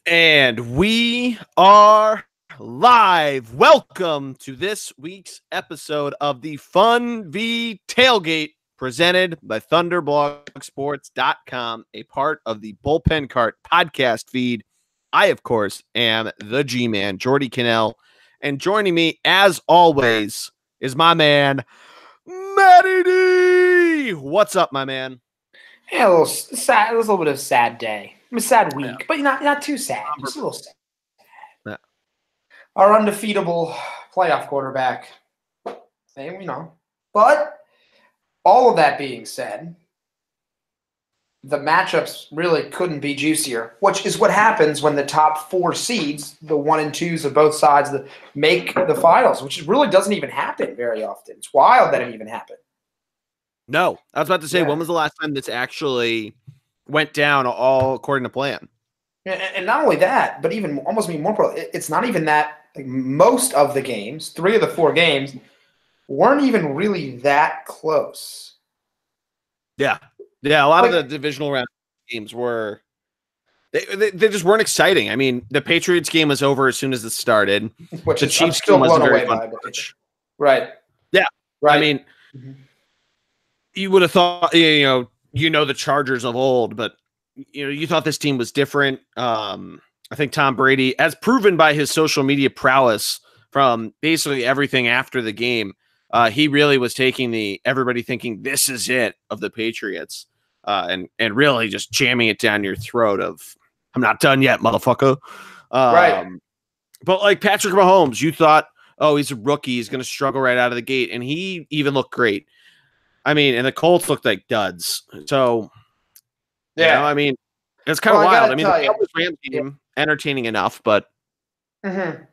And we are live. Welcome to this week's episode of the Funvee Tailgate presented by ThunderblogSports.com, a part of the Bullpen Cart podcast feed. I, of course, am the G-Man, Jordy Cannell. And joining me, as always, is my man, Matty D. What's up, my man? Yeah, a little sad. It was a little bit of a sad day. A sad week, but not too sad. Just a little sad. Yeah. Our undefeatable playoff quarterback. But all of that being said, the matchups really couldn't be juicier, which is what happens when the top four seeds, the 1 and 2s of both sides, make the finals, which really doesn't even happen very often. It's wild that it even happened. No, I was about to say, When was the last time this actually went down all according to plan? And not only that, but even almost more important, it's not even that. Like most of the games, 3 of the 4 games, weren't even really that close. Yeah. A lot of the divisional round games were they just weren't exciting. I mean, the Patriots game was over as soon as it started. Which the is Chiefs still game wasn't blown very away fun by. Right. Yeah. Right. I mean, you would have thought the Chargers of old, but you thought this team was different. I think Tom Brady, as proven by his social media prowess from basically everything after the game, he really was taking everybody thinking this is it of the Patriots, and really just jamming it down your throat of I'm not done yet, motherfucker. Right. But like Patrick Mahomes, you thought, oh, he's a rookie, he's going to struggle right out of the gate, and he even looked great. I mean, and the Colts looked like duds. So, yeah, I mean, it's kind of wild. I mean, the Rams game entertaining enough, but Well,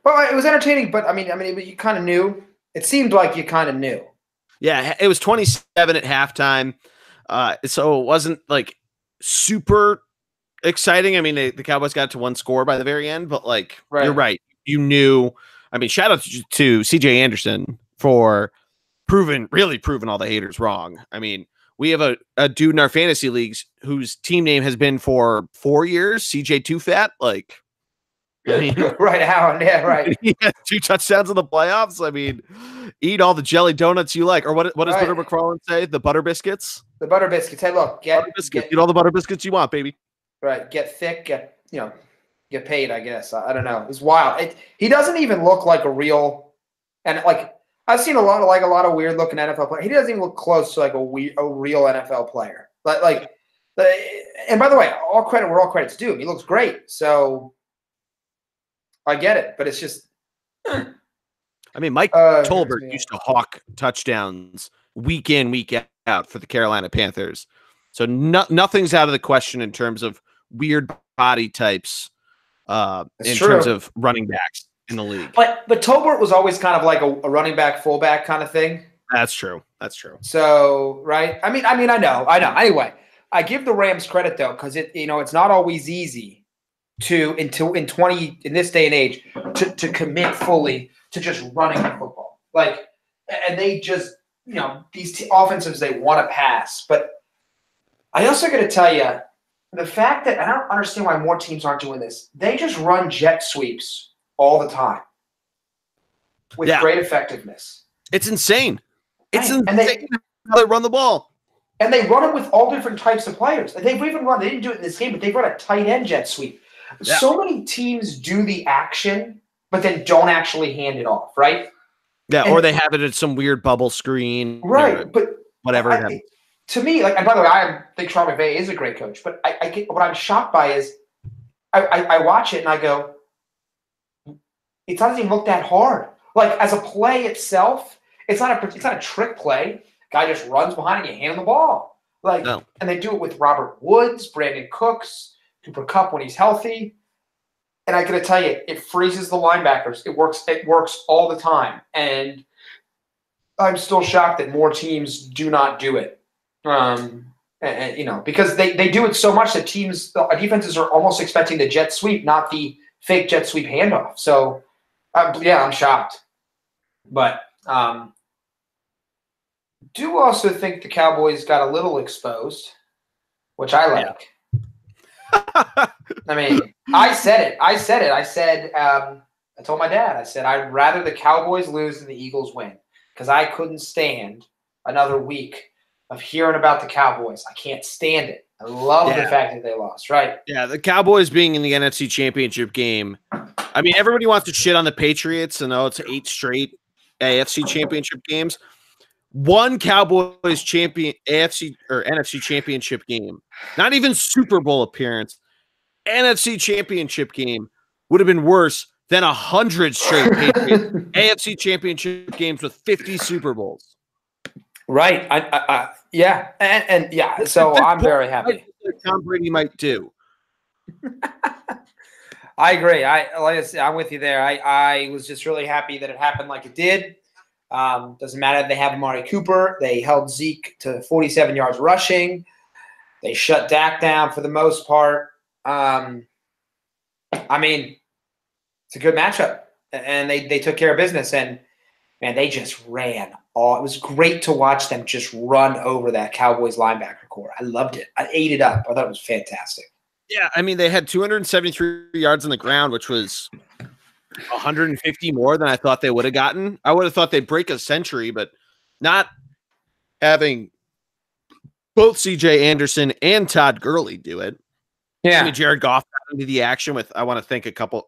it was entertaining, but I mean, you kind of knew. It seemed like you kind of knew. Yeah, it was 27 at halftime, so it wasn't like super exciting. I mean, the Cowboys got to 1 score by the very end, but You're right. You knew. I mean, shout out to CJ Anderson for really proving all the haters wrong. I mean, we have a dude in our fantasy leagues whose team name has been for 4 years, CJ Too Fat. Right, Alan. Yeah, right. He had 2 touchdowns in the playoffs. I mean, eat all the jelly donuts you like. Or what does Butter McFarland say? The butter biscuits? The butter biscuits. Hey, look, eat all the butter biscuits you want, baby. Right. Get thick, get paid, I guess. I don't know. It's wild. He doesn't even look like a real, and I've seen a lot of weird looking NFL players. He doesn't even look close to like a real NFL player. And by the way, all credit where all credit's due. He looks great. So I get it, but it's just. I mean, Mike Tolbert used to hawk touchdowns week in, week out for the Carolina Panthers. So nothing's out of the question in terms of weird body types terms of running backs in the league. But Tolbert was always kind of like a running back, fullback kind of thing. That's true. So, right. I mean, I know. Anyway, I give the Rams credit though, because it's not always easy in this day and age to commit fully to just running the football. And they just, these offensives, they want to pass. But I also got to tell you, the fact that I don't understand why more teams aren't doing this. They just run jet sweeps all the time with great effectiveness. It's insane. Insane how they run the ball. And they run it with all different types of players. And they didn't do it in this game, but they've run a tight end jet sweep. Yeah. So many teams do the action, but then don't actually hand it off, right? Yeah, or they have it at some weird bubble screen. Right, but whatever. To me, and by the way, I think Sean McVay is a great coach, but I get what I'm shocked by is I watch it and I go, it doesn't even look that hard. As a play itself, it's not a trick play. Guy just runs behind and you hand him the ball. And they do it with Robert Woods, Brandon Cooks, Cooper Kupp when he's healthy. And I gotta tell you, it freezes the linebackers. It works all the time. And I'm still shocked that more teams do not do it. Because they do it so much that defenses are almost expecting the jet sweep, not the fake jet sweep handoff. So, I'm shocked. But do also think the Cowboys got a little exposed, which I like. I mean, I said it. I said, I told my dad, I said, I'd rather the Cowboys lose than the Eagles win because I couldn't stand another week of hearing about the Cowboys. I can't stand it. I love the fact that they lost, right? Yeah, the Cowboys being in the NFC Championship game. I mean, everybody wants to shit on the Patriots, and it's 8 straight AFC Championship games. One Cowboys champion AFC or NFC Championship game, not even Super Bowl appearance, NFC Championship game would have been worse than 100 straight Patriots AFC Championship games with 50 Super Bowls. Right. Yeah. And yeah. So I'm very happy. Tom Brady might do. I agree. Like I said, I'm with you there. I was just really happy that it happened like it did. Doesn't matter if they have Amari Cooper. They held Zeke to 47 yards rushing. They shut Dak down for the most part. I mean, it's a good matchup, and they took care of business. And man, they just ran all. It was great to watch them just run over that Cowboys linebacker core. I loved it. I ate it up. I thought it was fantastic. Yeah, I mean, they had 273 yards on the ground, which was 150 more than I thought they would have gotten. I would have thought they'd break a century, but not having both C.J. Anderson and Todd Gurley do it. Yeah. I mean, Jared Goff got into the action with, I want to think a couple,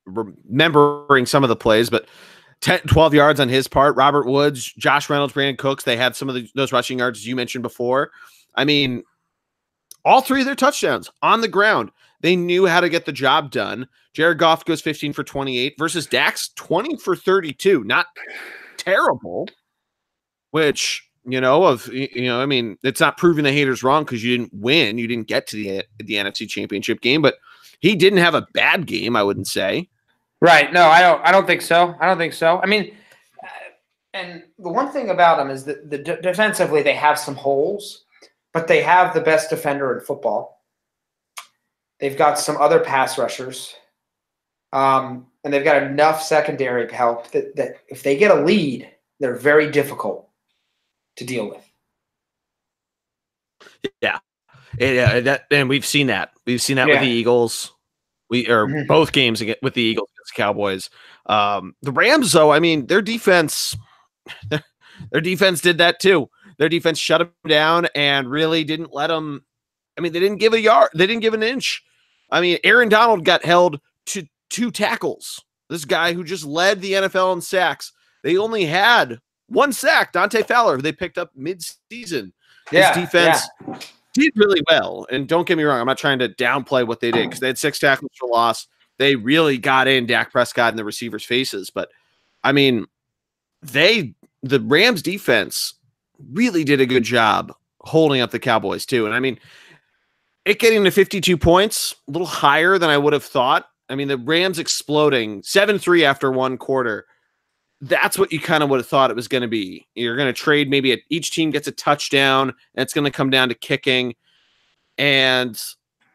remembering some of the plays, but 12 yards on his part. Robert Woods, Josh Reynolds, Brandon Cooks, they had some of those rushing yards, as you mentioned before. I mean, all 3 of their touchdowns on the ground. They knew how to get the job done. Jared Goff goes 15 for 28 versus Dak's 20 for 32. Not terrible, which, I mean, it's not proving the haters wrong because you didn't win. You didn't get to the NFC Championship game, but he didn't have a bad game, I wouldn't say. Right. No, I don't think so. I mean, and the one thing about them is that defensively they have some holes, but they have the best defender in football. They've got some other pass rushers, and they've got enough secondary help that if they get a lead, they're very difficult to deal with. Yeah. And we've seen that. We've seen that with the Eagles. Both games with the Eagles against the Cowboys. The Rams, though, I mean, their defense did that too. Their defense shut them down and really didn't let them. I mean, they didn't give a yard. They didn't give an inch. I mean, Aaron Donald got held to 2 tackles. This guy who just led the NFL in sacks. They only had 1 sack, Dante Fowler, who they picked up mid-season. His defense did really well. And don't get me wrong, I'm not trying to downplay what they did because they had 6 tackles for loss. They really got in Dak Prescott and the receivers' faces. But, I mean, the Rams defense really did a good job holding up the Cowboys, too. And, I mean, it getting to 52 points, a little higher than I would have thought. I mean, the Rams exploding 7-3 after 1 quarter. That's what you kind of would have thought it was going to be. You're going to trade maybe each team gets a touchdown, and it's going to come down to kicking. And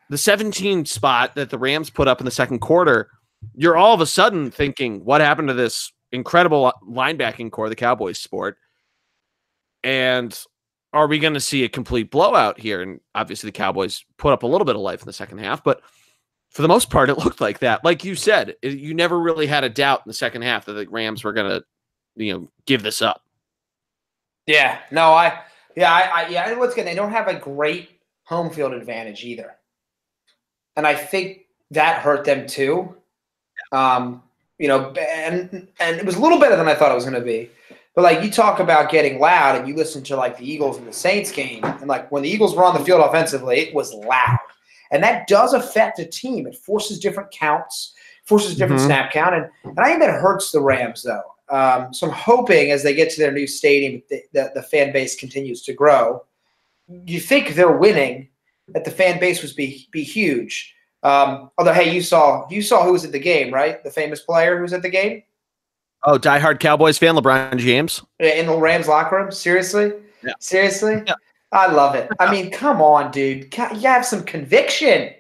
the 17 spot that the Rams put up in the second quarter, you're all of a sudden thinking, what happened to this incredible linebacking core the Cowboys sport? And are we going to see a complete blowout here? And obviously the Cowboys put up a little bit of life in the second half, but for the most part, it looked like that. Like you said, you never really had a doubt in the second half that the Rams were going to, give this up. Yeah, no, what's good, they don't have a great home field advantage either. And I think that hurt them too. And it was a little better than I thought it was going to be. But like you talk about getting loud and you listen to like the Eagles and the Saints game, and like when the Eagles were on the field offensively, it was loud. And that does affect a team. It forces different counts, forces different snap count. And I think that hurts the Rams, though. So I'm hoping as they get to their new stadium that the fan base continues to grow. You think they're winning, that the fan base would be huge. Although, hey, you saw who was at the game, right? The famous player who was at the game? Oh, diehard Cowboys fan, LeBron James. In the Rams locker room? Seriously? Yeah. Seriously? Yeah. I love it. I mean, come on, dude. You have some conviction.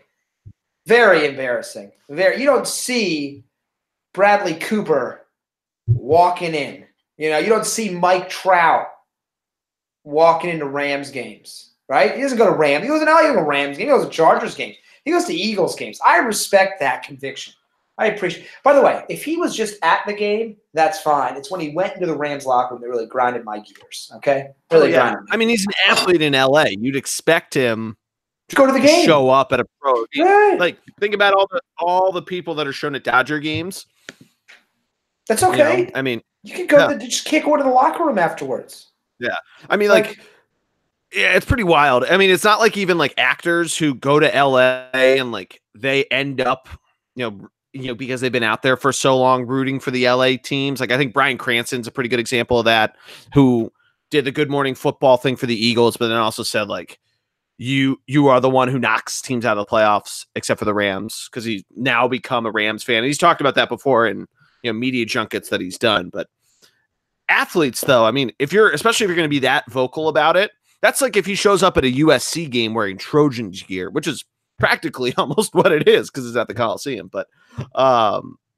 Very embarrassing. You don't see Bradley Cooper walking in. You don't see Mike Trout walking into Rams games, right? He doesn't go to Rams. He goes to Rams game. He goes to Chargers game. He goes to Eagles games. I respect that conviction. I appreciate. By the way, if he was just at the game, that's fine. It's when he went into the Rams locker room that really grinded my gears. Okay, really grinded. I mean, he's an athlete in LA. You'd expect him to go to the game, show up at a pro game. Right. Like, think about all the people that are shown at Dodger games. That's okay. You know, I mean, you can go just can't go into the locker room afterwards. Yeah, I mean, like yeah, it's pretty wild. I mean, it's not like even like actors who go to LA and like they end up, you know, because they've been out there for so long rooting for the LA teams. Like I think Bryan Cranston's a pretty good example of that, who did the Good Morning Football thing for the Eagles, but then also said like, you are the one who knocks teams out of the playoffs, except for the Rams, because he's now become a Rams fan. And he's talked about that before in media junkets that he's done. But athletes, though, I mean, especially if you're going to be that vocal about it, that's like if he shows up at a USC game wearing Trojans gear, which is practically almost what it is because it's at the Coliseum. But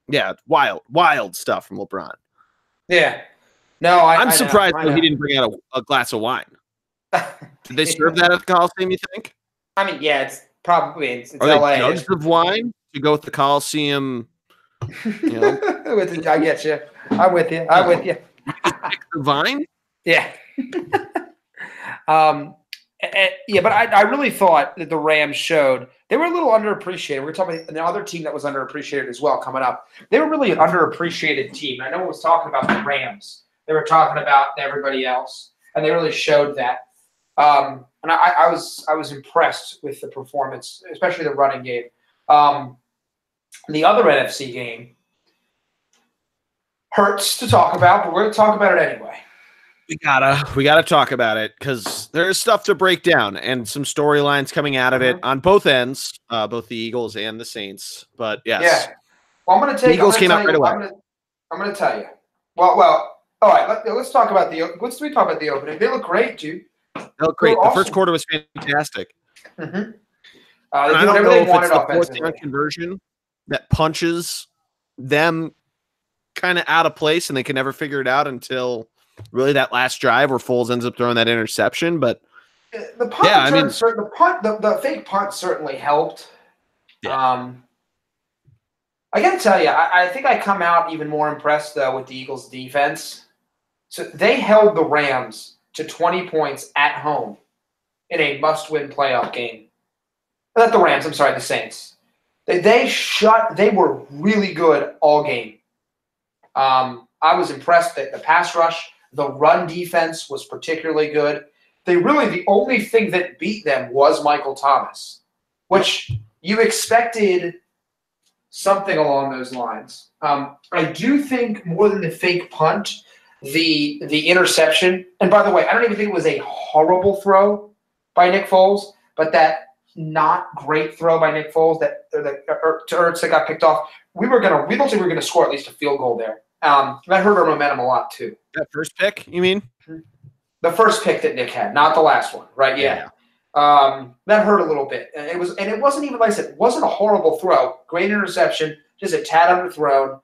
yeah, wild stuff from LeBron. Yeah. No, I'm surprised that he didn't bring out a glass of wine. Did they serve that at the Coliseum, you think? I mean, yeah, it's probably it's Are LA. They jugs of wine to go with the Coliseum. I get you. I'm with you. Pick the vine? Yeah. Yeah, but I really thought that the Rams showed they were a little underappreciated. We're talking about another team that was underappreciated as well coming up. They were really an underappreciated team. I know it was talking about the Rams. They were talking about everybody else, and they really showed that. And I was impressed with the performance, especially the running game. The other NFC game hurts to talk about, but we're going to talk about it anyway. We gotta talk about it because there's stuff to break down and some storylines coming out of it on both ends, both the Eagles and the Saints. But yes, yeah. Well, I'm going to tell you. The Eagles came out right away. I'm going to tell you. Well. All right. Let's talk about let's talk about the opening. They look great, dude. They look great. The first quarter was fantastic. Mm-hmm. I don't know if it's the fourth down conversion that punches them kind of out of place, and they can never figure it out until really that last drive where Foles ends up throwing that interception. But the punt, the fake punt certainly helped. Yeah. I got to tell you, I think I come out even more impressed though with the Eagles' defense. So they held the Rams to 20 points at home in a must-win playoff game. Not the Rams, I'm sorry, the Saints. They were really good all game. I was impressed that the pass rush, the run defense was particularly good. The only thing that beat them was Michael Thomas, which you expected something along those lines. I do think more than the fake punt, the interception, and by the way, I don't even think it was a horrible throw by Nick Foles, but that not great throw by Nick Foles to Ertz that got picked off. We don't think we were gonna score at least a field goal there. That hurt our momentum a lot too. That first pick, you mean? The first pick that Nick had, not the last one, right? Yeah. That hurt a little bit. And it wasn't even, like I said, it wasn't a horrible throw. Great interception, just a tad underthrown.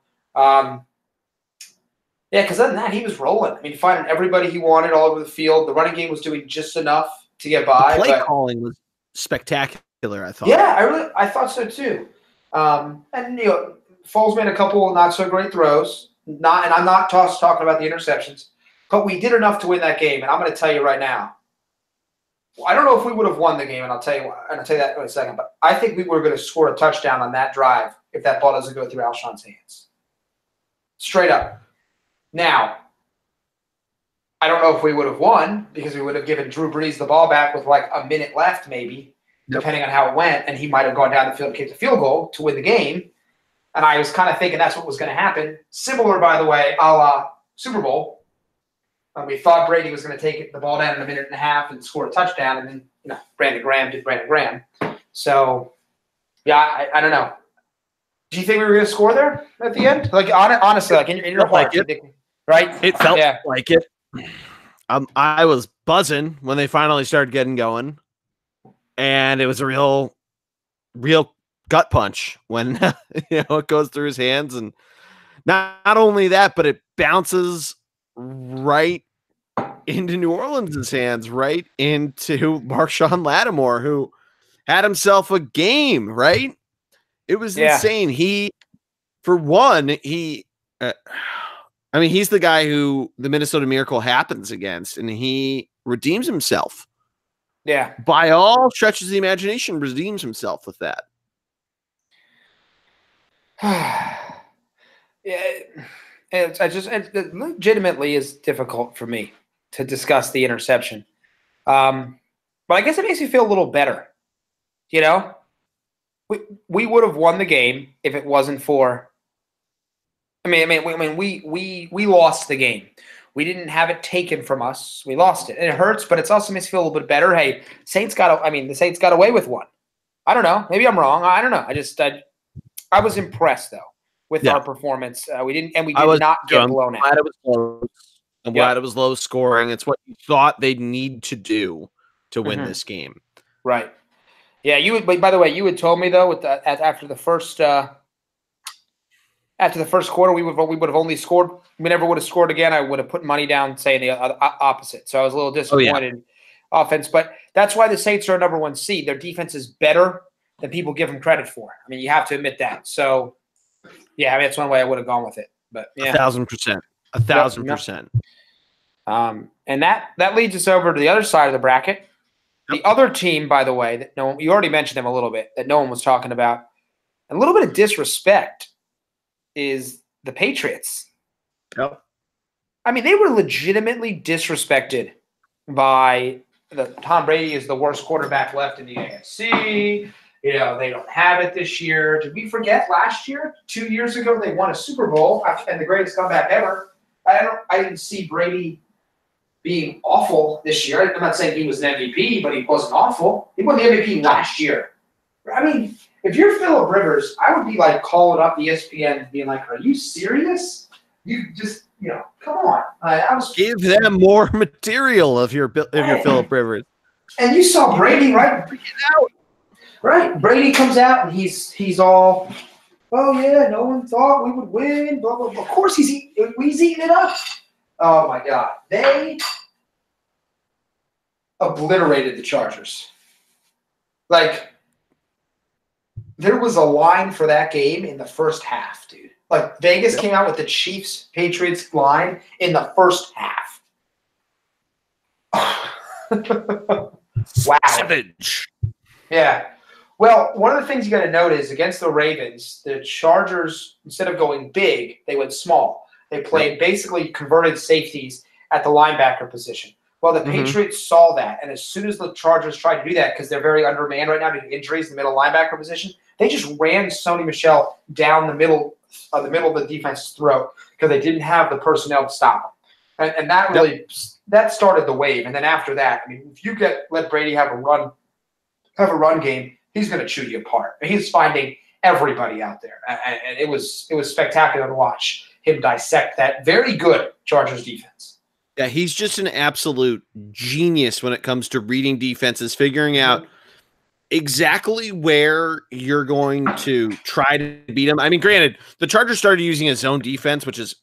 Yeah, because other than that, he was rolling. I mean, finding everybody he wanted all over the field. The running game was doing just enough to get by. The play calling was spectacular, I thought. Yeah, I thought so too. And Foles made a couple of not so great throws. And I'm not talking about the interceptions, but we did enough to win that game. And I'm going to tell you right now, I don't know if we would have won the game, and I'll tell you that in a second. But I think we were going to score a touchdown on that drive if that ball doesn't go through Alshon's hands. Straight up. Now, I don't know if we would have won because we would have given Drew Brees the ball back with like a minute left, maybe, depending on how it went, and he might have gone down the field and kicked a field goal to win the game. And I was kind of thinking that's what was going to happen. Similar, by the way, a la Super Bowl. We thought Brady was going to take the ball down in a minute and a half and score a touchdown, and then Brandon Graham did Brandon Graham. So, yeah, I don't know. Do you think we were going to score there at the end? Like honestly, like in your heart, right? It felt like it. I was buzzing when they finally started getting going, and it was a real gut punch when it goes through his hands, and not only that, but it bounces right into New Orleans' hands, right into Marshawn Lattimore, who had himself a game, right? It was insane. For one, he's the guy who the Minnesota Miracle happens against, and he redeems himself. Yeah. By all stretches of the imagination, redeems himself with that. Yeah, it legitimately is difficult for me to discuss the interception. But I guess it makes me feel a little better. You know, we would have won the game if it wasn't for. We lost the game. We didn't have it taken from us. We lost it, and it hurts, but it's also makes me feel a little bit better. Hey, the Saints got away with one. I don't know. Maybe I'm wrong. I don't know. I was impressed though with our performance. We did not get blown out. Glad it was close. I'm glad it was low scoring. It's what you thought they'd need to do to win this game. Right. Yeah. By the way, you had told me though after the first quarter, we would have only scored. We never would have scored again. I would have put money down saying the opposite. So I was a little disappointed offense, but that's why the Saints are a number 1 seed. Their defense is better than people give them credit for. I mean, you have to admit that. So, yeah, that's one way I would have gone with it. But yeah, 1,000%, 1,000%. And that leads us over to the other side of the bracket. The other team, by the way, that you already mentioned them a little bit, that no one was talking about. A little bit of disrespect is the Patriots. Yep. I mean, they were legitimately disrespected by Tom Brady is the worst quarterback left in the AFC. You know, they don't have it this year. Did we forget last year? 2 years ago, they won a Super Bowl and the greatest comeback ever. I didn't see Brady being awful this year. I'm not saying he was an MVP, but he wasn't awful. He won the MVP last year. I mean, if you're Phillip Rivers, I would be like calling up ESPN and being like, "Are you serious? You just, come on." Give them more material if you're Phillip Rivers. And you saw Brady, right? Right. Brady comes out and he's all, "Oh yeah, no one thought we would win." Blah blah blah. Of course he's eating it up. Oh my God, they obliterated the Chargers. Like, there was a line for that game in the first half, dude. Like, Vegas came out with the Chiefs-Patriots line in the first half. Wow. Savage. Yeah. Well, one of the things you got to note is against the Ravens, the Chargers, instead of going big, they went small. They played basically converted safeties at the linebacker position. Well, the Patriots saw that, and as soon as the Chargers tried to do that, because they're very undermanned right now due to injuries in the middle linebacker position, they just ran Sony Michel down the middle of the defense's throat because they didn't have the personnel to stop him. And that really that started the wave. And then after that, I mean, if you let Brady have a run game, he's going to chew you apart. He's finding everybody out there, and it was spectacular to watch him dissect that very good Chargers defense. Yeah, he's just an absolute genius when it comes to reading defenses, figuring out exactly where you're going to try to beat him. I mean, granted, the Chargers started using a zone defense, which is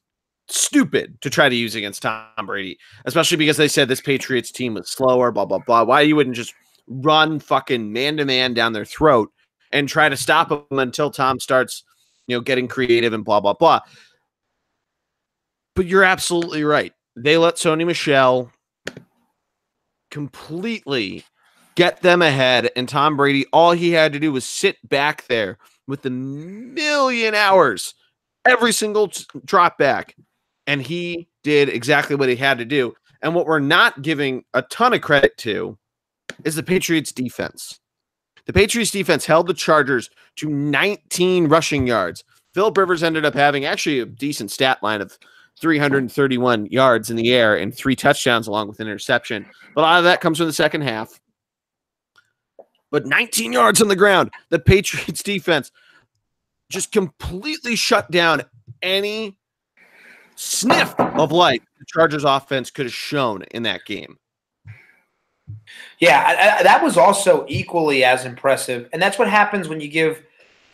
stupid to try to use against Tom Brady, especially because they said this Patriots team was slower, blah, blah, blah. Why you wouldn't just run fucking man-to-man down their throat and try to stop them until Tom starts, getting creative and blah, blah, blah. But you're absolutely right. They let Sony Michel completely get them ahead, and Tom Brady, all he had to do was sit back there with a million hours every single drop back, and he did exactly what he had to do. And what we're not giving a ton of credit to is the Patriots defense. The Patriots defense held the Chargers to 19 rushing yards. Phillip Rivers ended up having actually a decent stat line of 331 yards in the air and 3 touchdowns along with an interception. But a lot of that comes from the second half. But 19 yards on the ground, the Patriots defense just completely shut down any sniff of life the Chargers offense could have shown in that game. Yeah, that was also equally as impressive. And that's what happens when you give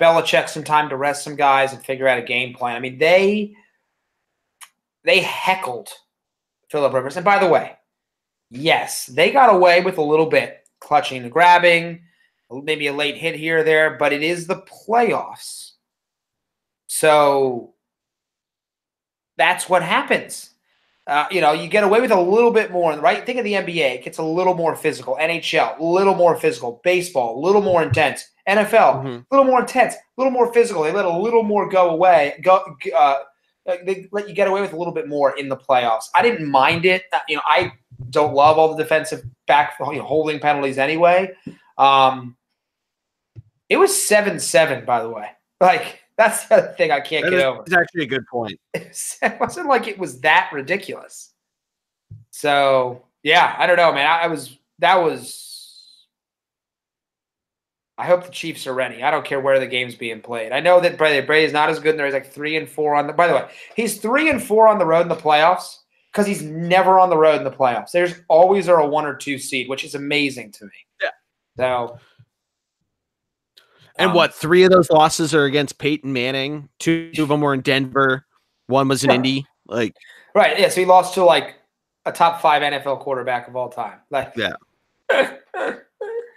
Belichick some time to rest some guys and figure out a game plan. I mean, they heckled Phillip Rivers. And by the way, yes, they got away with a little bit clutching and grabbing. maybe a late hit here or there, but it is the playoffs. So that's what happens. You get away with a little bit more, right? Think of the NBA. It gets a little more physical. NHL, a little more physical. Baseball, a little more intense. NFL, a little more intense, a little more physical. They let a little more go away. They let you get away with a little bit more in the playoffs. I didn't mind it. I don't love all the defensive back holding penalties anyway. It was 7-7, by the way. Like, that's the thing I can't get over. It's actually a good point. It wasn't like it was that ridiculous. So, yeah, I don't know, man. I hope the Chiefs are ready. I don't care where the game's being played. I know that Brady's not as good. And there's like 3-4 on the – by the way, he's 3-4 on the road in the playoffs because he's never on the road in the playoffs. There's always a 1 or 2 seed, which is amazing to me. Yeah. So – and what, 3 of those losses are against Peyton Manning? 2 of them were in Denver. 1 was in Indy. Right, yeah. So he lost to like a top 5 NFL quarterback of all time. Yeah.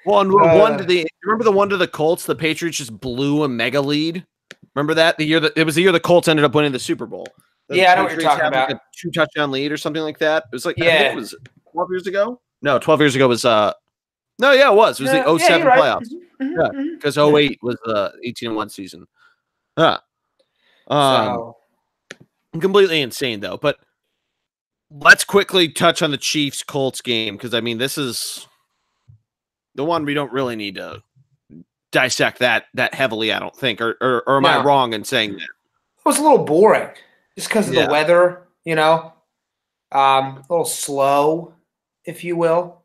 Well, and remember the one to the Colts? The Patriots just blew a mega lead. Remember that it was the year the Colts ended up winning the Super Bowl. I know what you're talking about. Like a 2 touchdown lead or something like that. It was like I think it was 12 years ago. No, 12 years ago was no, yeah, it was. It was the 07 playoffs. Yeah, because 08 was the 18-1 season. Yeah. Completely insane, though. But let's quickly touch on the Chiefs-Colts game, because, I mean, this is the one we don't really need to dissect that heavily, I don't think. Or am I wrong in saying that? It was a little boring just because of the weather, a little slow, if you will.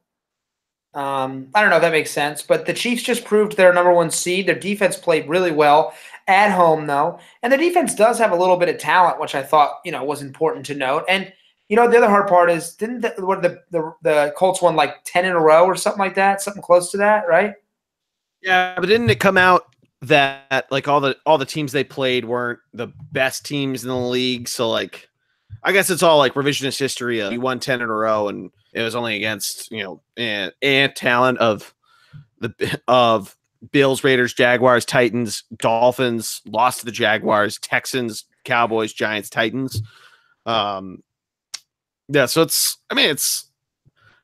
I don't know if that makes sense, but the Chiefs just proved their number 1 seed. Their defense played really well at home, though. And the defense does have a little bit of talent, which I thought, was important to note. And, the other hard part is, didn't the Colts won like 10 in a row or something like that? Something close to that, right? Yeah, but didn't it come out that like all the teams they played weren't the best teams in the league? So like, I guess it's all like revisionist history. You won 10 in a row, and it was only against and talent of Bills, Raiders, Jaguars, Titans, Dolphins. Lost to the Jaguars, Texans, Cowboys, Giants, Titans. Yeah, so it's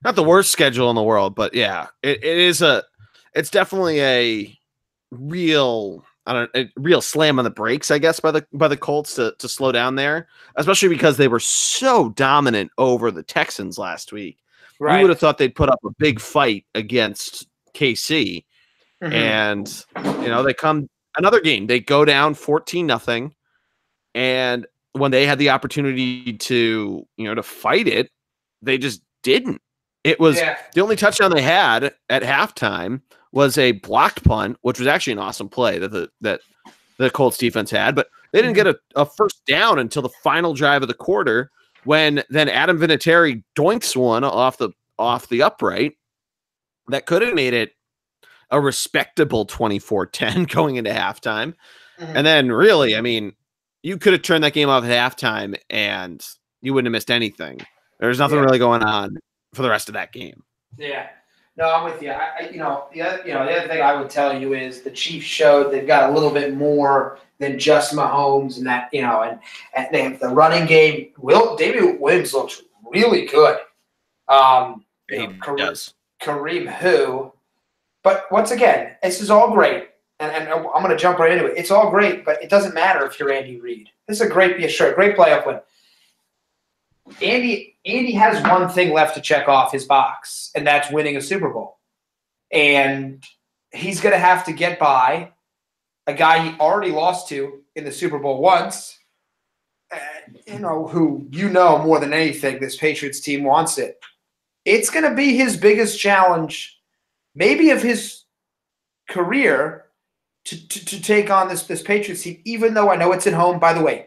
not the worst schedule in the world, but yeah, it's definitely a real slam on the brakes, I guess, by the Colts to slow down there, especially because they were so dominant over the Texans last week. Right. You would have thought they'd put up a big fight against KC, and they come another game, they go down 14-0, and when they had the opportunity to to fight it, they just didn't. It was the only touchdown they had at halftime was a blocked punt, which was actually an awesome play that the Colts defense had, but they didn't get a first down until the final drive of the quarter, when then Adam Vinatieri doinks one off the upright that could have made it a respectable 24-10 going into halftime. And then really, I mean, you could have turned that game off at halftime and you wouldn't have missed anything. There's nothing really going on for the rest of that game. Yeah. No, I'm with you. The other thing I would tell you is the Chiefs showed they've got a little bit more than just Mahomes, and that and they have the running game. David Williams looks really good. Kareem who, but once again, this is all great, and I'm going to jump right into it. It's all great, but it doesn't matter if you're Andy Reid. This is a great playoff win. Andy has one thing left to check off his box, and that's winning a Super Bowl. And he's going to have to get by a guy he already lost to in the Super Bowl once, who more than anything, this Patriots team wants it. It's going to be his biggest challenge, maybe of his career, to take on this Patriots team, even though I know it's at home. By the way,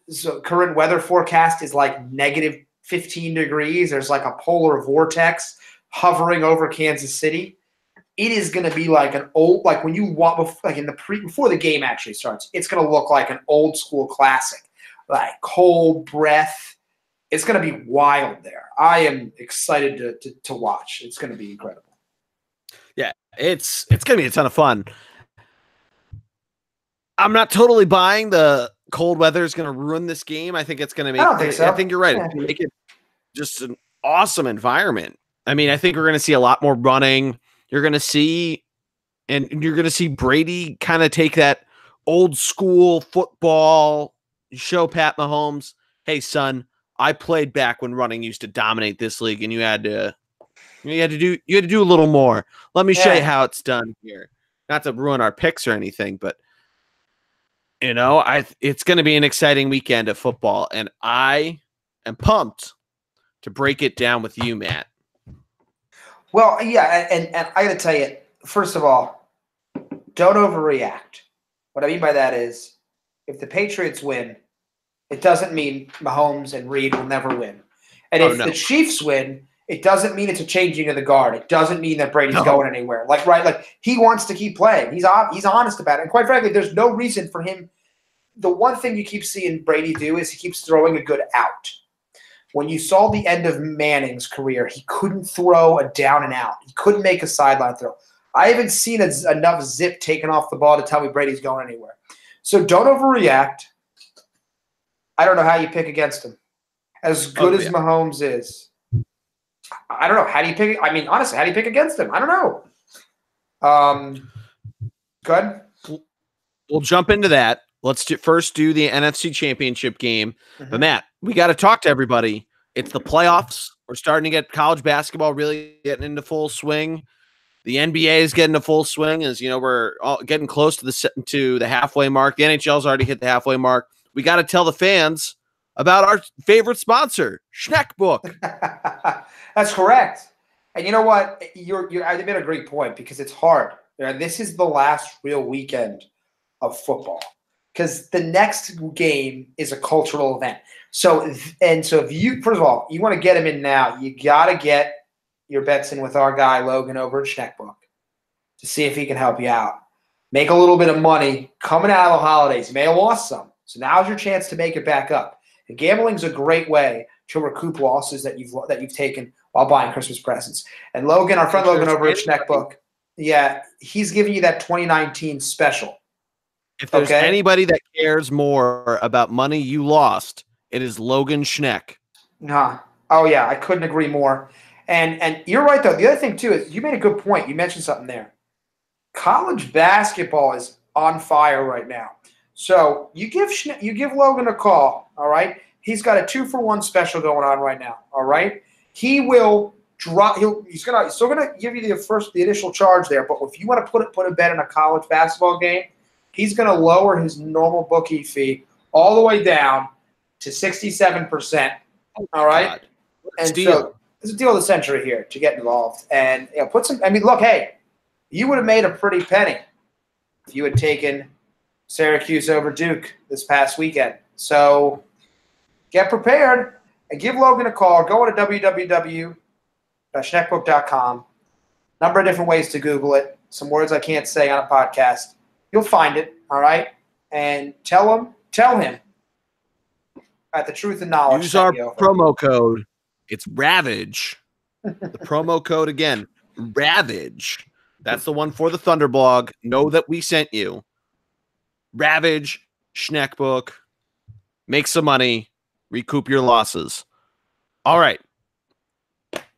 so current weather forecast is like negative 15 degrees. There's like a polar vortex hovering over Kansas City. It is going to be like when you walk, like before the game actually starts, it's going to look like an old school classic, like cold breath. It's going to be wild there. I am excited to watch. It's going to be incredible. Yeah, It's going to be a ton of fun. I'm not totally buying the cold weather is going to ruin this game. I think it's going to make. I don't think so. I think you're right. Yeah. Make it just an awesome environment. I mean, I think we're going to see a lot more running. You're going to see Brady kind of take that old school football, show Pat Mahomes, hey son, I played back when running used to dominate this league, and you had to do a little more. Let me show you how it's done here. Not to ruin our picks or anything, but it's going to be an exciting weekend of football, and I am pumped to break it down with you, Matt. Well, yeah, and I got to tell you, first of all, don't overreact. What I mean by that is, if the Patriots win, it doesn't mean Mahomes and Reed will never win. And if the Chiefs win, it doesn't mean it's a changing of the guard. It doesn't mean that Brady's going anywhere. Like he wants to keep playing. He's honest about it. And quite frankly, there's no reason for him. The one thing you keep seeing Brady do is he keeps throwing a good out. When you saw the end of Manning's career, he couldn't throw a down and out. He couldn't make a sideline throw. I haven't seen enough zip taken off the ball to tell me Brady's going anywhere. So don't overreact. I don't know how you pick against him. As good as Mahomes is, I don't know. How do you pick? I mean, honestly, how do you pick against him? I don't know. Go ahead. We'll jump into that. Let's first do the NFC Championship game. Mm-hmm. But Matt, we got to talk to everybody. It's the playoffs. We're starting to get college basketball really getting into full swing. The NBA is getting to full swing as we're all getting close to the halfway mark. The NHL's already hit the halfway mark. We got to tell the fans about our favorite sponsor, Schneckbook. That's correct. And you know what? I made a great point because it's hard. This is the last real weekend of football because the next game is a cultural event. So if you, first of all, you want to get him in now, you got to get your bets in with our guy Logan over at Schneckbook to see if he can help you out. Make a little bit of money coming out of the holidays. You may have lost some. So now's your chance to make it back up. And gambling's a great way to recoup losses that you've taken while buying Christmas presents. And Logan, our friend Logan over at Schneckbook, he's giving you that 2019 special. If there's anybody that cares more about money you lost, it is Logan Schneck. Oh yeah, I couldn't agree more. And you're right though. The other thing too is you made a good point. You mentioned something there. College basketball is on fire right now. So you give Logan a call, all right? He's got a 2-for-1 special going on right now, all right? He will drop. He's still gonna give you the initial charge there. But if you want to put a bet in a college basketball game, he's gonna lower his normal bookie fee all the way down to 67%. All right, and so it's a deal of the century here to get involved and put some. I mean, look, hey, you would have made a pretty penny if you had taken Syracuse over Duke this past weekend. So get prepared and give Logan a call. Go to www.schneckbook.com. Number of different ways to Google it. Some words I can't say on a podcast. You'll find it, all right? And tell him at the Truth and Knowledge. Use our promo code. It's Ravage. The promo code again, Ravage. That's the one for the Thunderblog. Know that we sent you. Ravage, Schneckbook. Make some money. Recoup your losses. All right.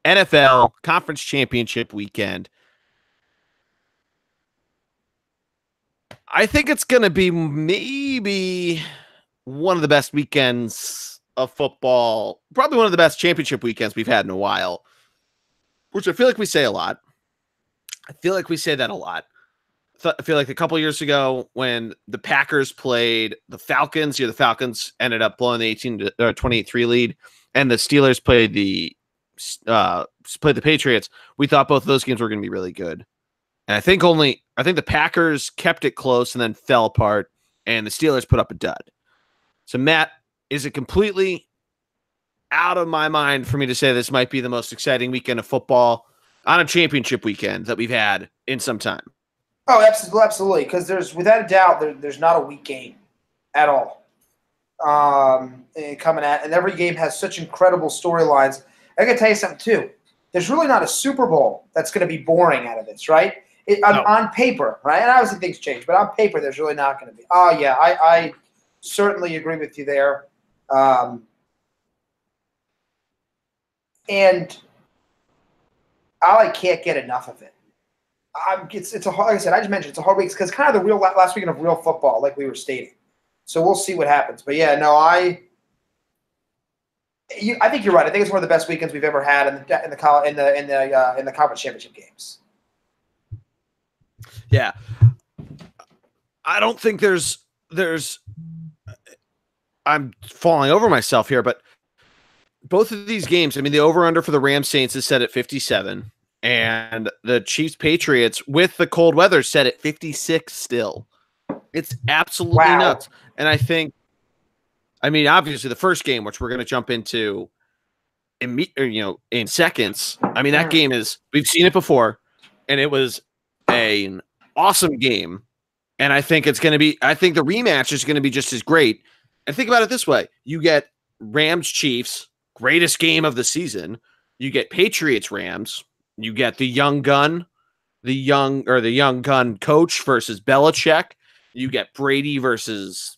NFL Conference Championship weekend. I think it's going to be maybe one of the best weekends of football. Probably one of the best championship weekends we've had in a while. Which I feel like we say a lot. I feel like we say that a lot. I feel like a couple years ago when the Packers played the Falcons, the Falcons ended up blowing the 28-3 lead, and the Steelers played the Patriots. We thought both of those games were going to be really good. And I think the Packers kept it close and then fell apart, and the Steelers put up a dud. So, Matt, is it completely out of my mind for me to say this might be the most exciting weekend of football on a championship weekend that we've had in some time? Oh, absolutely. Because there's, without a doubt, there's not a weak game at all coming at. And every game has such incredible storylines. I got to tell you something, too. There's really not a Super Bowl that's going to be boring out of this, right? On paper, right? And obviously things change, but on paper, there's really not going to be. Oh, yeah, I certainly agree with you there. And I can't get enough of it. It's a hard, like I said, I just mentioned it's a hard week because kind of the real last weekend of real football, like we were stating. So we'll see what happens. But yeah, no, I think you're right. I think it's one of the best weekends we've ever had in the conference championship games. Yeah, I don't think there's. I'm falling over myself here, but both of these games, I mean, the over/under for the Rams Saints is set at 57, and the Chiefs Patriots with the cold weather set at 56 still. It's absolutely nuts. And I mean, obviously the first game, which we're going to jump into in seconds. I mean, that game we've seen it before, and it was an awesome game. And I think the rematch is going to be just as great. And think about it this way. You get Rams Chiefs, greatest game of the season. You get Patriots Rams. You get the young gun coach versus Belichick. You get Brady versus,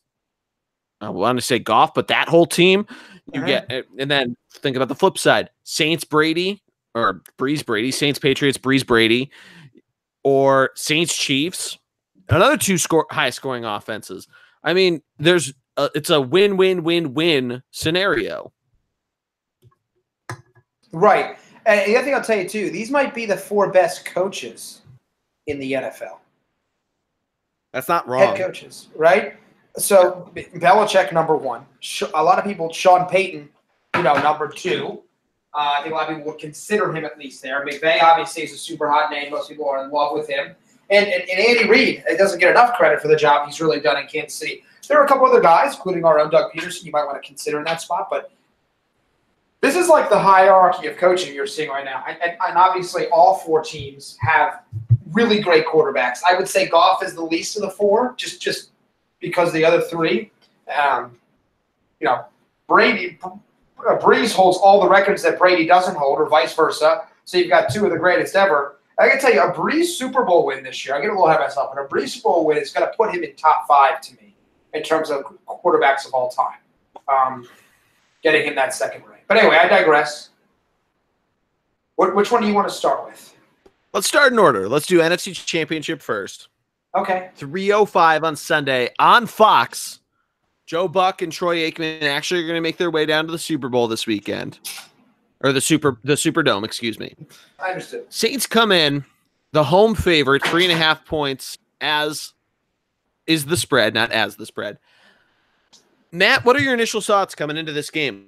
I want to say Goff, but that whole team. You get, and then think about the flip side: Saints Brady or Breeze Brady, Saints Patriots Breeze Brady, or Saints Chiefs. Another two high scoring offenses. I mean, it's a win-win-win-win scenario. Right. And the other thing I'll tell you too, these might be the 4 best coaches in the NFL. That's not wrong. Head coaches, right? So Belichick, number 1. A lot of people, Sean Payton, number 2. I think a lot of people would consider him at least there. McVay obviously is a super hot name. Most people are in love with him. And Andy Reid, it doesn't get enough credit for the job he's really done in Kansas City. There are a couple other guys, including our own Doug Peterson, you might want to consider in that spot. But this is like the hierarchy of coaching you're seeing right now. And obviously all 4 teams have really great quarterbacks. I would say Goff is the least of the 4, just because the other 3. Breeze holds all the records that Brady doesn't hold, or vice versa. So you've got 2 of the greatest ever. I can tell you, a Breeze Super Bowl win this year, I get a little ahead of myself, but a Breeze Super Bowl win is going to put him in top 5 to me in terms of quarterbacks of all time, getting him that second ring. But anyway, I digress. Which one do you want to start with? Let's start in order. Let's do NFC Championship first. Okay. 3:05 on Sunday on Fox. Joe Buck and Troy Aikman actually are going to make their way down to the Super Bowl this weekend. Or the Superdome, excuse me. I understood. Saints come in, the home favorite, 3.5 points, as is the spread, not as the spread. Matt, what are your initial thoughts coming into this game?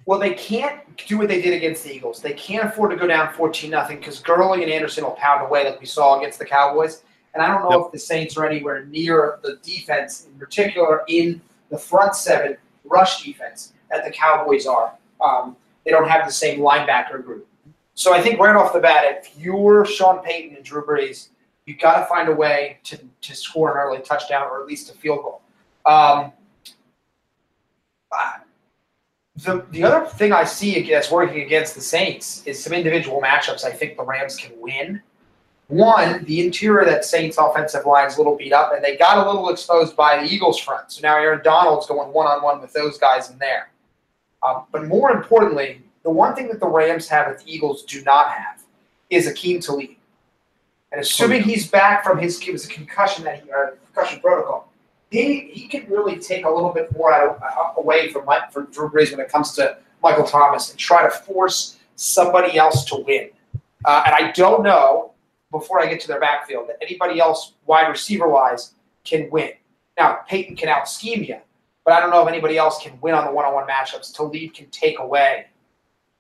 Well, they can't do what they did against the Eagles. They can't afford to go down 14-0 because Gurley and Anderson will pound away like we saw against the Cowboys. And I don't know if the Saints are anywhere near the defense, in particular in the front 7 rush defense, that the Cowboys are. They don't have the same linebacker group. So I think right off the bat, if you're Sean Payton and Drew Brees, you've got to find a way to score an early touchdown or at least a field goal. The other thing I see as working against the Saints is some individual matchups I think the Rams can win. One, the interior of that Saints offensive line is a little beat up, and they got a little exposed by the Eagles front. So now Aaron Donald's going one-on-one with those guys in there. But more importantly, the one thing that the Rams have that the Eagles do not have is Akeem Talib. And assuming he's back from his concussion concussion protocol, he can really take a little bit more away from Drew Brees when it comes to Michael Thomas and try to force somebody else to win. And I don't know, before I get to their backfield, that anybody else wide receiver-wise can win. Now, Peyton can out-scheme you, but I don't know if anybody else can win on the one-on-one matchups. Talib can take away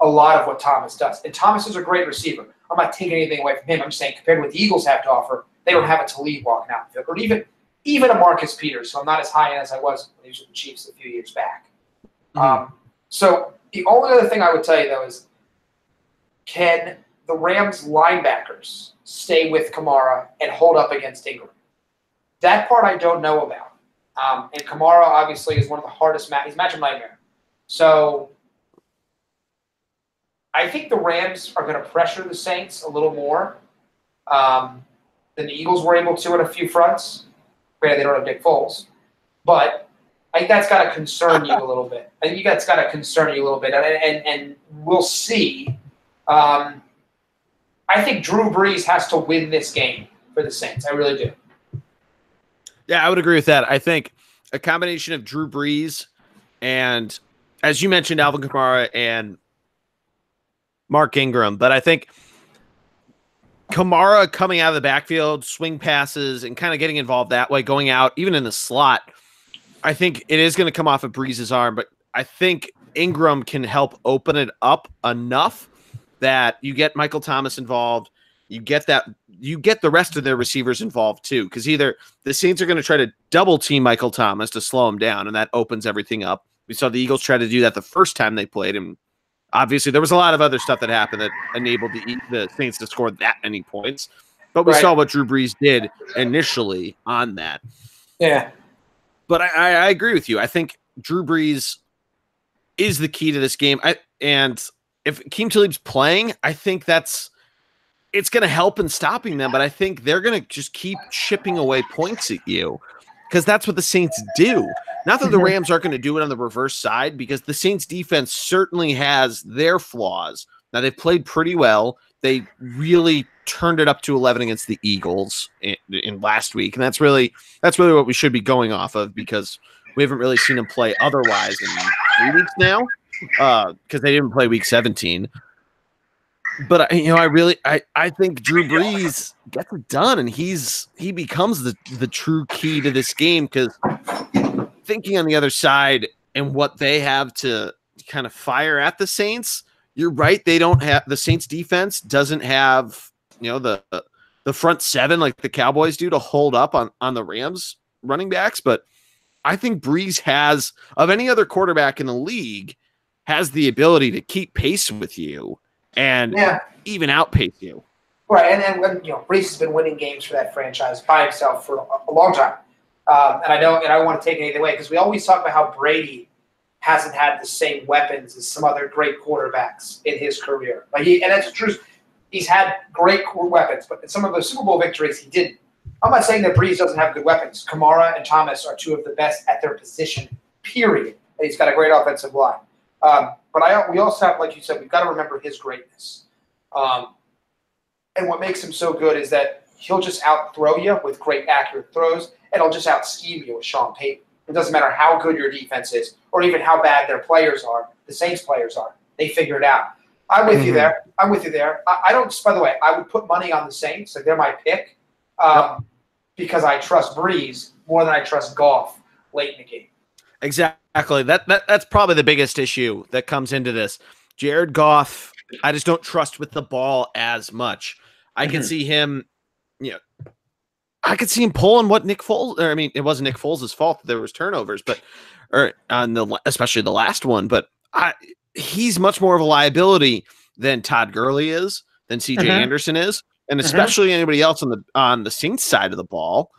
a lot of what Thomas does. And Thomas is a great receiver. I'm not taking anything away from him. I'm just saying compared to what the Eagles have to offer, they don't have a Talib walking out the field. Or even a Marcus Peters, so I'm not as high in as I was when he was with the Chiefs a few years back. Mm-hmm. So the only other thing I would tell you, though, is can the Rams linebackers stay with Kamara and hold up against Ingram? That part I don't know about. And Kamara obviously is one of the hardest he's a matchup nightmare. So I think the Rams are going to pressure the Saints a little more. than the Eagles were able to on a few fronts. Granted, they don't have Nick Foles, but I think that's got to concern you a little bit. I think that's got to concern you a little bit, and we'll see. I think Drew Brees has to win this game for the Saints. I really do. Yeah, I would agree with that. I think a combination of Drew Brees and, as you mentioned, Alvin Kamara and Mark Ingram, but I think Kamara coming out of the backfield, swing passes, and kind of getting involved that way, going out, even in the slot, I think it is going to come off of Brees' arm, but I think Ingram can help open it up enough that you get Michael Thomas involved, you get the rest of their receivers involved too, because either the Saints are going to try to double team Michael Thomas to slow him down, and that opens everything up. We saw the Eagles try to do that the first time they played him. Obviously, there was a lot of other stuff that happened that enabled the Saints to score that many points. But we saw what Drew Brees did initially on that. Yeah. But I agree with you. I think Drew Brees is the key to this game. And if Akeem Talib's playing, I think it's going to help in stopping them. But I think they're going to just keep chipping away points at you, because that's what the Saints do. Not that the Rams aren't going to do it on the reverse side, because the Saints defense certainly has their flaws. Now, they've played pretty well. They really turned it up to 11 against the Eagles in last week. And that's really what we should be going off of, because we haven't really seen them play otherwise in 3 weeks now, because they didn't play week 17. But I think Drew Brees gets it done, and he becomes the true key to this game, because thinking on the other side and what they have to kind of fire at the Saints, you're right. They don't have, the Saints defense doesn't have, the front seven like the Cowboys do to hold up on the Rams running backs. But I think Brees has, of any other quarterback in the league, has the ability to keep pace with you and even outpace you. Right. And Brees has been winning games for that franchise by himself for a long time. And I don't want to take it either way, because we always talk about how Brady hasn't had the same weapons as some other great quarterbacks in his career. And that's the truth. He's had great weapons, but in some of those Super Bowl victories, he didn't. I'm not saying that Brees doesn't have good weapons. Kamara and Thomas are two of the best at their position, period. And he's got a great offensive line. But we also have, like you said, we've got to remember his greatness. And what makes him so good is that he'll just out-throw you with great accurate throws, and he'll just out-scheme you with Sean Payton. It doesn't matter how good your defense is or even how bad their players are, the Saints players are. They figure it out. I'm with you there. I don't, by the way, I would put money on the Saints. Like, they're my pick because I trust Brees more than I trust Goff late in the game. Exactly. That's probably the biggest issue that comes into this. Jared Goff, I just don't trust with the ball as much. I can see him, I could see him pulling what Nick Foles, or I mean, it wasn't Nick Foles' fault that there was turnovers, especially the last one, but he's much more of a liability than Todd Gurley is, than CJ Anderson is, and especially anybody else on the Saints side of the ball.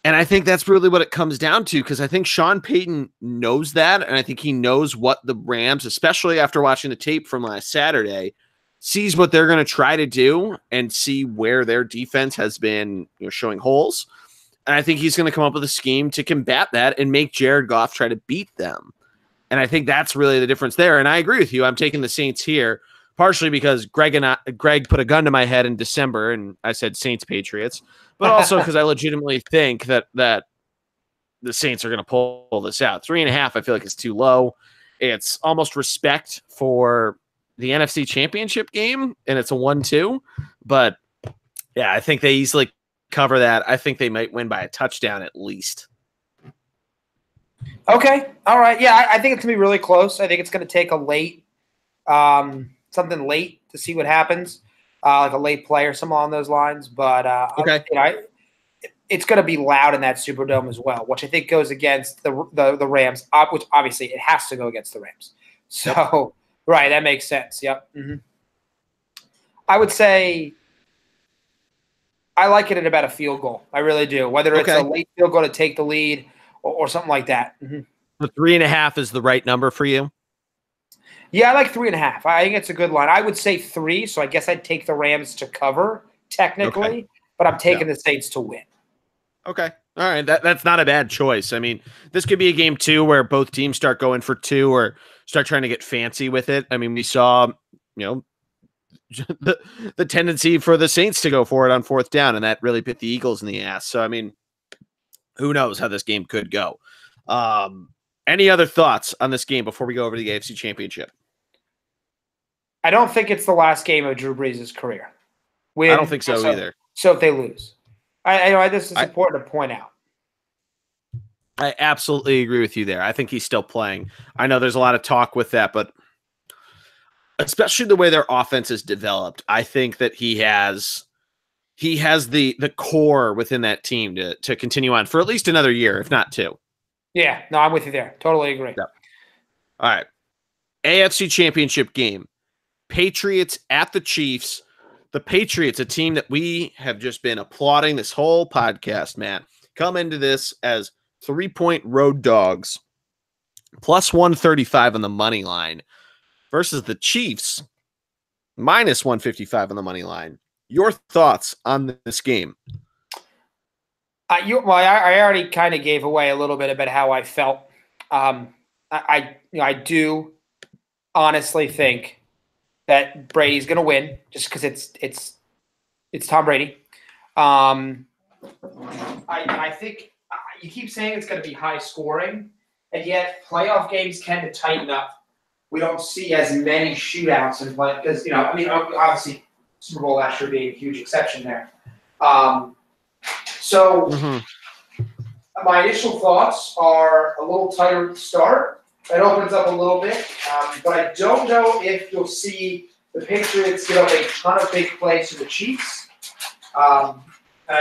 And I think that's really what it comes down to, because I think Sean Payton knows that, and I think he knows what the Rams, especially after watching the tape from last Saturday, sees what they're going to try to do and see where their defense has been showing holes. And I think he's going to come up with a scheme to combat that and make Jared Goff try to beat them. And I think that's really the difference there. And I agree with you. I'm taking the Saints here, partially because Greg put a gun to my head in December and I said Saints Patriots, but also because I legitimately think that the Saints are going to pull this out. 3.5, I feel like it's too low. It's almost respect for the NFC Championship game, and it's a 1-2. But yeah, I think they easily cover that. I think they might win by a touchdown at least. Okay. All right. Yeah, I think it's going to be really close. I think it's going to take a late, something late to see what happens, like a late play or something along those lines. But okay. It's going to be loud in that Superdome as well, which I think goes against the Rams, which obviously it has to go against the Rams. So, right, that makes sense. Yep. I would say I like it at about a field goal. I really do. Whether it's a late field goal to take the lead or something like that. The 3.5 is the right number for you? Yeah, I like 3.5. I think it's a good line. I would say 3, so I guess I'd take the Rams to cover technically. but I'm taking the Saints to win. Okay. All right. That's not a bad choice. I mean, this could be a game too where both teams start going for two or start trying to get fancy with it. I mean, we saw, the tendency for the Saints to go for it on fourth down, and that really bit the Eagles in the ass. So, I mean, who knows how this game could go. Any other thoughts on this game before we go over to the AFC Championship? I don't think it's the last game of Drew Brees' career. I don't think so either. So if they lose, I this is important to point out. I absolutely agree with you there. I think he's still playing. I know there's a lot of talk with that, but especially the way their offense is developed, I think that he has the core within that team to continue on for at least another year, if not two. Yeah, no, I'm with you there. Totally agree. Yep. All right. AFC Championship game. Patriots at the Chiefs. The Patriots, a team that we have just been applauding this whole podcast, man, come into this as 3-point road dogs, plus 135 on the money line versus the Chiefs, minus 155 on the money line. Your thoughts on this game? I already kind of gave away a little bit about how I felt. I do honestly think that Brady's going to win just because it's Tom Brady. I think you keep saying it's going to be high scoring, and yet playoff games tend to tighten up. We don't see as many shootouts in play because obviously Super Bowl last year being a huge exception there. My initial thoughts are a little tighter at the start. It opens up a little bit, but I don't know if you'll see the Patriots give up a ton of big plays to the Chiefs. I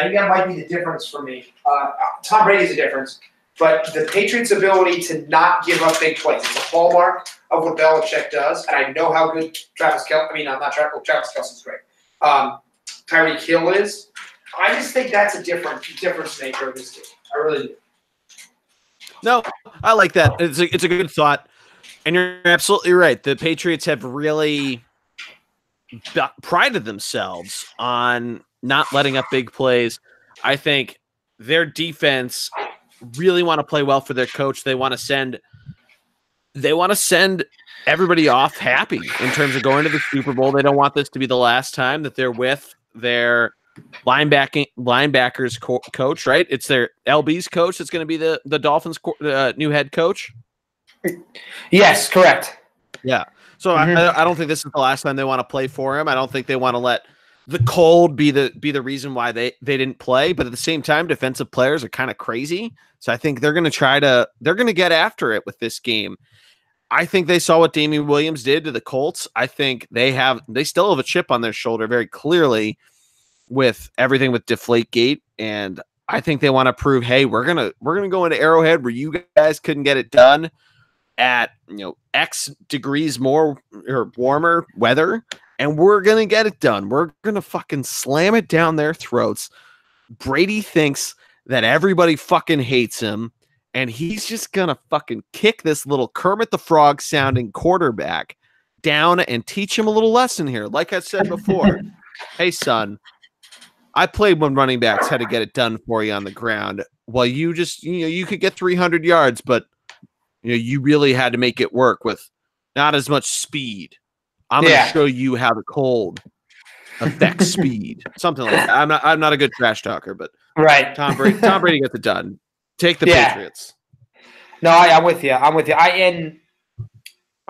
think that might be the difference for me. Tom Brady's the difference, but the Patriots' ability to not give up big plays. It's a hallmark of what Belichick does, and I know how good Travis Kelce's great. Tyreek Hill is. I just think that's a difference maker of this game. I really do. No, I like that. It's a good thought, and you're absolutely right. The Patriots have really prided themselves on not letting up big plays. I think their defense really want to play well for their coach. They want to send everybody off happy in terms of going to the Super Bowl. They don't want this to be the last time that they're with their linebackers coach, right? It's their LB's coach that's going to be the Dolphins' new head coach. Yes, correct. Yeah. So I don't think this is the last time they want to play for him. I don't think they want to let the cold be the reason why they didn't play. But at the same time, defensive players are kind of crazy. So I think they're going to get after it with this game. I think they saw what Damian Williams did to the Colts. I think they still have a chip on their shoulder very clearly with everything with Deflategate, and I think they want to prove, hey, we're gonna go into Arrowhead where you guys couldn't get it done at X degrees more or warmer weather, and we're gonna get it done. We're gonna fucking slam it down their throats. Brady thinks that everybody fucking hates him, and he's just gonna fucking kick this little Kermit the Frog sounding quarterback down and teach him a little lesson here. Like I said before, hey son, I played when running backs had to get it done for you on the ground. Well, you just, you could get 300 yards, but you really had to make it work with not as much speed. I'm going to show you how the cold affects speed. Something like that. I'm not a good trash talker, but right. Tom Brady gets it done. Take the Patriots. No, I'm with you. I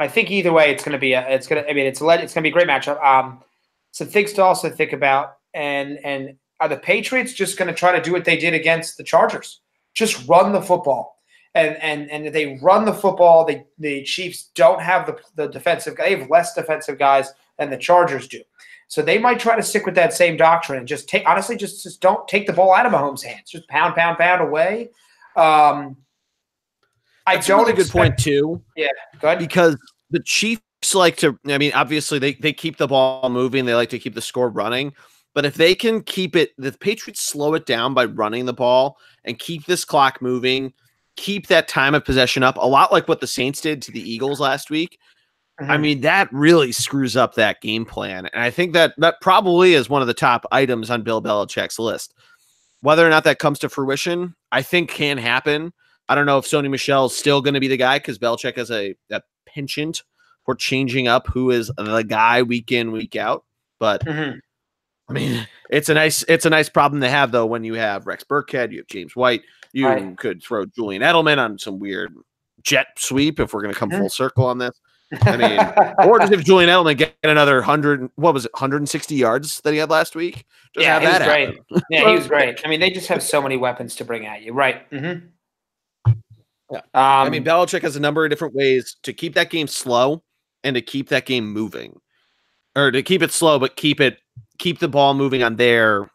think either way, it's going to be it's going to be a great matchup. Some things to also think about. And are the Patriots just going to try to do what they did against the Chargers? Just run the football. And if they run the football, the Chiefs don't have the defensive guys. They have less defensive guys than the Chargers do. So they might try to stick with that same doctrine and just don't take the ball out of Mahomes' hands. Just pound away. That's a really good point too. Yeah, go ahead. Because the Chiefs like to, obviously they keep the ball moving. They like to keep the score running. But if they can keep it, the Patriots slow it down by running the ball and keep this clock moving, keep that time of possession up, a lot like what the Saints did to the Eagles last week. I mean, that really screws up that game plan. And I think that probably is one of the top items on Bill Belichick's list. Whether or not that comes to fruition, I think can happen. I don't know if Sony Michel is still going to be the guy because Belichick has a penchant for changing up who is the guy week in, week out. But I mean, it's a nice problem to have though when you have Rex Burkhead, you have James White, you could throw Julian Edelman on some weird jet sweep if we're going to come full circle on this. I mean, or just if Julian Edelman get another 160 yards that he had last week. Just yeah, have he was that great. happen. Yeah, he was great. I mean, they just have so many weapons to bring at you, right? Yeah. I mean, Belichick has a number of different ways to keep that game slow and to keep that game moving, or to keep it slow but keep the ball moving in their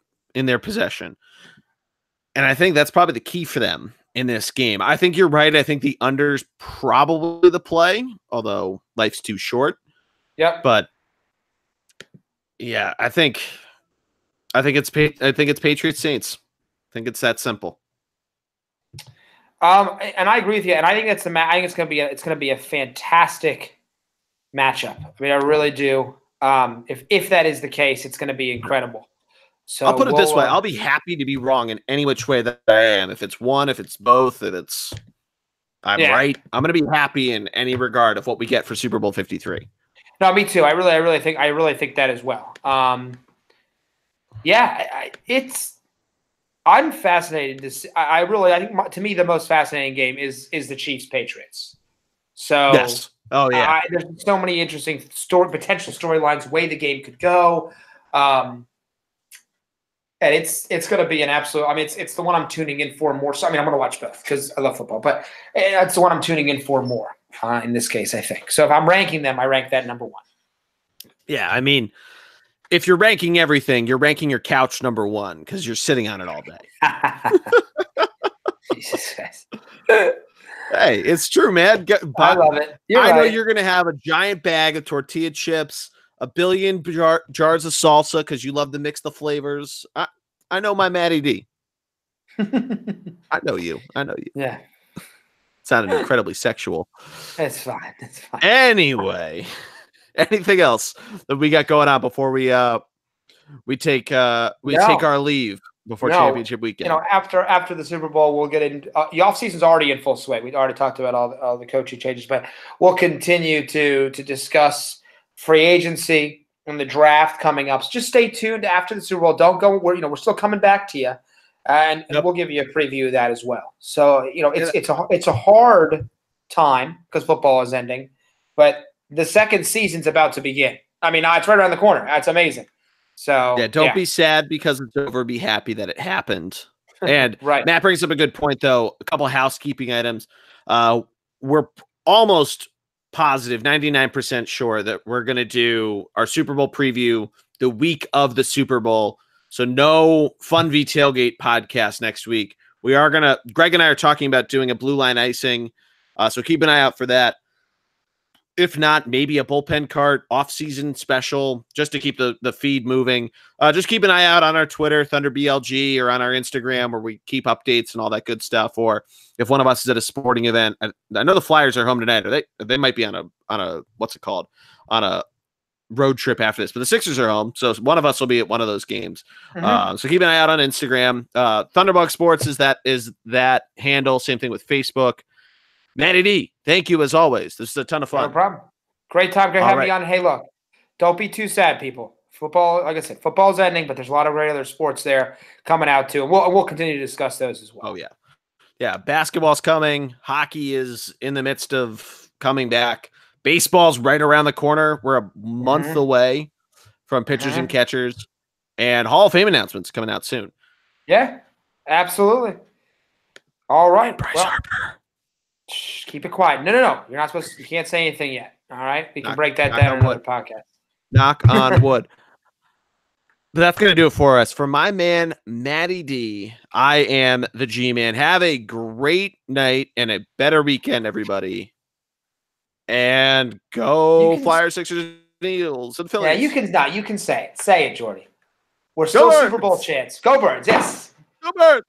possession. And I think that's probably the key for them in this game. I think you're right. I think the under's probably the play, although life's too short. Yep. But yeah, I think it's Patriots Saints. I think it's that simple. And I agree with you. And I think I think it's going to be a fantastic matchup. I mean, I really do. If that is the case, it's going to be incredible. So I'll put it this way: I'll be happy to be wrong in any which way that I am. If it's one, if it's both, if I'm right, I'm going to be happy in any regard of what we get for Super Bowl 53. No, me too. I really think that as well. I'm fascinated to see. I think to me the most fascinating game is the Chiefs Patriots. So yes. Oh yeah. There's so many interesting potential storylines, way the game could go. And it's going to be an absolute. I mean, it's the one I'm tuning in for more. So I mean, I'm going to watch both because I love football, but it's the one I'm tuning in for more in this case. I think so. If I'm ranking them, I rank that number one. Yeah, I mean, if you're ranking everything, you're ranking your couch number one because you're sitting on it all day. Jesus Christ. Hey, it's true, man. I love it. I know you're going to have a giant bag of tortilla chips, a billion jars of salsa because you love to mix the flavors. I know my Matty D. I know you. Yeah. Sounded incredibly sexual. It's fine. Anyway, anything else that we got going on before we take our leave before championship weekend? After the Super Bowl, we'll get in. The offseason's already in full swing. We've already talked about all the coaching changes, but we'll continue to discuss free agency and the draft coming up. So just stay tuned after the Super Bowl. Don't go. We're still coming back to you, and we'll give you a preview of that as well. So it's a hard time because football is ending, but the second season's about to begin. I mean, it's right around the corner. That's amazing. So don't be sad because it's over. Be happy that it happened. And right. Matt brings up a good point, though. A couple of housekeeping items. We're almost positive, 99% sure that we're going to do our Super Bowl preview the week of the Super Bowl. So no Funvee Tailgate podcast next week. Greg and I are talking about doing a blue line icing. So keep an eye out for that. If not, maybe a bullpen cart off-season special just to keep the feed moving. Just keep an eye out on our Twitter, Thunder BLG, or on our Instagram where we keep updates and all that good stuff. Or if one of us is at a sporting event, I know the Flyers are home tonight. They might be on a what's it called? On a road trip after this, but the Sixers are home. So one of us will be at one of those games. So keep an eye out on Instagram. Thunderbug Sports is that handle. Same thing with Facebook. Matty D, thank you as always. This is a ton of fun. No problem. Great time to have me on. Hey, look, don't be too sad, people. Football, like I said, football's ending, but there's a lot of great other sports there coming out too. And we'll continue to discuss those as well. Oh, yeah. Yeah, basketball's coming. Hockey is in the midst of coming back. Baseball's right around the corner. We're a month away from pitchers and catchers. And Hall of Fame announcements coming out soon. Yeah, absolutely. All right. Bryce Harper. Shh, keep it quiet. No. You're not supposed to. You can't say anything yet. All right? We can break that down in another podcast. Knock on wood. But that's going to do it for us. For my man, Matty D, I am the G-Man. Have a great night and a better weekend, everybody. And go Flyers, Sixers, Eagles, and Phillies. Yeah, you can say it. Say it, Jordy. We're still Super Bowl chance. Go Birds, yes. Go Birds.